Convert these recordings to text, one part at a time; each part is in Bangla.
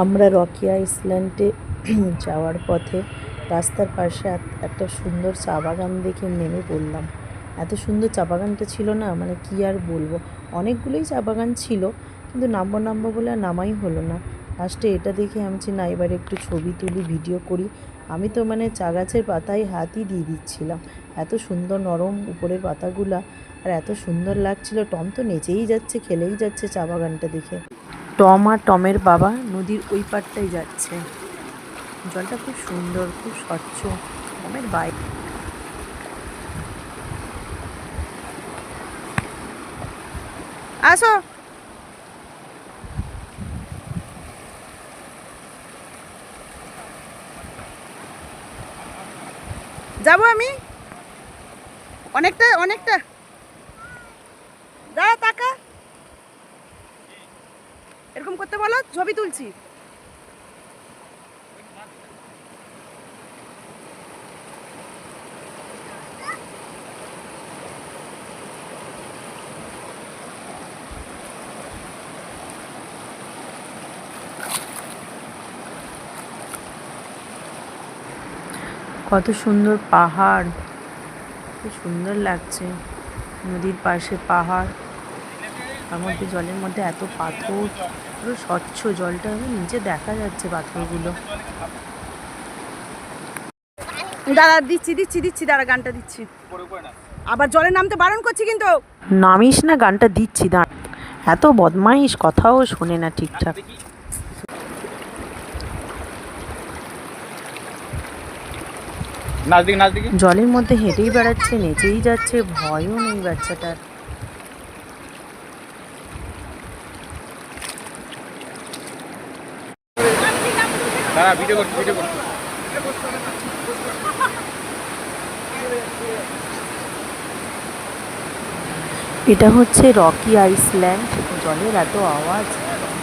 আমরা রকি আইল্যান্ডে যাওয়ার পথে রাস্তার পাশে একটা সুন্দর চা বাগান দেখে নেমে পড়লাম। এত সুন্দর চা বাগানটা ছিল না, মানে কি আর বলবো। অনেকগুলোই চা বাগান ছিল, কিন্তু নামবো বলে আর নামাই হলো না। লাস্টে এটা দেখে আমি না, এবার একটু ছবি তুলি, ভিডিও করি। আমি তো মানে চা গাছের পাতায় হাতই দিয়ে দিচ্ছিলাম, এত সুন্দর নরম উপরের পাতাগুলা, আর এত সুন্দর লাগছিল। টম তো নেচেই যাচ্ছে, খেলেই যাচ্ছে চা বাগানটা দেখে। টম আর টমের বাবা নদীর ওই পাড়টাই যাচ্ছে। জলটা খুব সুন্দর, খুব স্বচ্ছ। টমের বাইক আসো, যাবো আমি অনেকটা অনেকটা। যা টাকা এরকম করতে বলো, ছবি তুলছি। কত সুন্দর পাহাড়, খুব সুন্দর লাগছে। নদীর পাশে পাহাড়, তার মধ্যে জলের মধ্যে এত পাথর, পুরো স্বচ্ছ জলটা, নিচে দেখা যাচ্ছে পাথরগুলো। দাঁড়া, দিচ্ছি দাঁড়া, গানটা দিচ্ছি। আবার জলে নামতে বারণ করছি কিন্তু। নামিস না, গানটা দিচ্ছি দাঁড়া। এত বদমাইশ, কথাও শোনে না ঠিকঠাক। জলের মধ্যে হেঁটেই বেড়াচ্ছে, নেচেই যাচ্ছে, ভয়ও নেই বাচ্চাটার। এটা হচ্ছে রকি আইল্যান্ড। জলের এত আওয়াজ,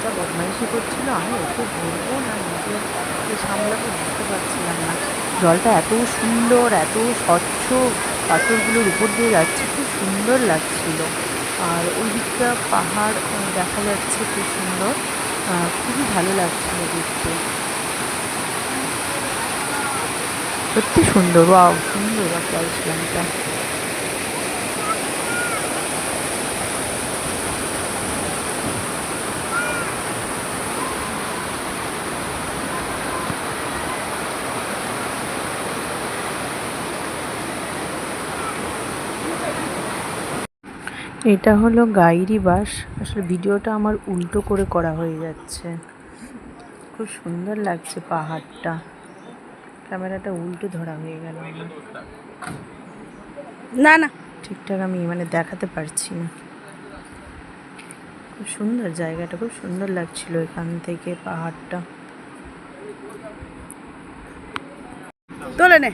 যা বদমাইশি করছিল, আমি ওকে বলবো না নিজেকে সামলাতে বুঝতে পারছিলাম না। জলটা এত সুন্দর, এত স্বচ্ছ, পাথরগুলোর উপর দিয়ে যাচ্ছে, খুব সুন্দর লাগছিল। আর ওই দিকটা পাহাড় দেখা যাচ্ছে, খুব সুন্দর, খুবই ভালো লাগছিল দেখতে। সত্যি সুন্দর, ওয়াও, সুন্দর রকি আইল্যান্ডটা। এটা হলো গাইরি বাস। আসলে ভিডিওটা আমার উল্টো করে করা হয়ে যাচ্ছে। খুব সুন্দর লাগছে পাহাড়টা, ক্যামেরাটা উল্টো ধরা হয়ে গেল আমার। না না, ঠিকঠাক আমি মানে দেখাতে পারছি না। খুব সুন্দর জায়গাটা, খুব সুন্দর লাগছিল এখান থেকে পাহাড়টা। তোলে নে।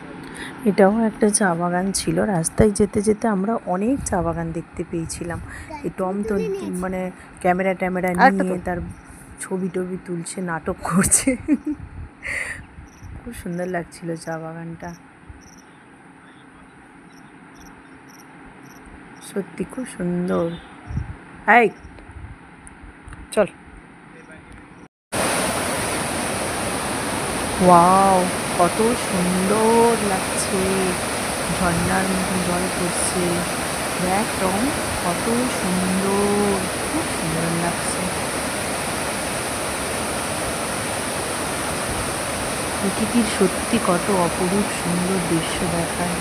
এটাও একটা চা বাগান ছিল। রাস্তায় যেতে যেতে আমরা অনেক চা বাগান দেখতে পেয়েছিলাম। এই টম তো মানে ক্যামেরা নিয়ে তার ছবি টবি তুলছে, নাটক করছে। খুব সুন্দর লাগছিল চা বাগানটা, সত্যি খুব সুন্দর। হাই, চল। ওয়াও, কত সুন্দর লাগছে, ঝর্ণার মতন জল পড়ছে। দেখ টম, কত সুন্দর, খুব সুন্দর লাগছে। প্রকৃতির সত্যি কত অপরূপ সুন্দর দৃশ্য দেখায়।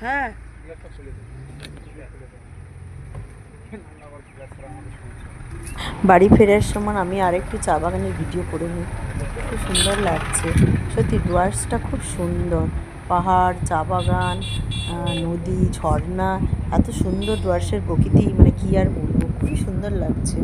হ্যাঁ, বাড়ি ফেরার সময় আমি আরেকটু চা বাগানের ভিডিও করে নিই। খুব সুন্দর লাগছে সত্যি, ডুয়ার্সটা খুব সুন্দর। পাহাড়, চা বাগান, নদী, ঝর্ণা, এত সুন্দর ডুয়ার্সের প্রকৃতি, মানে কি আর বলবো, খুবই সুন্দর লাগছে।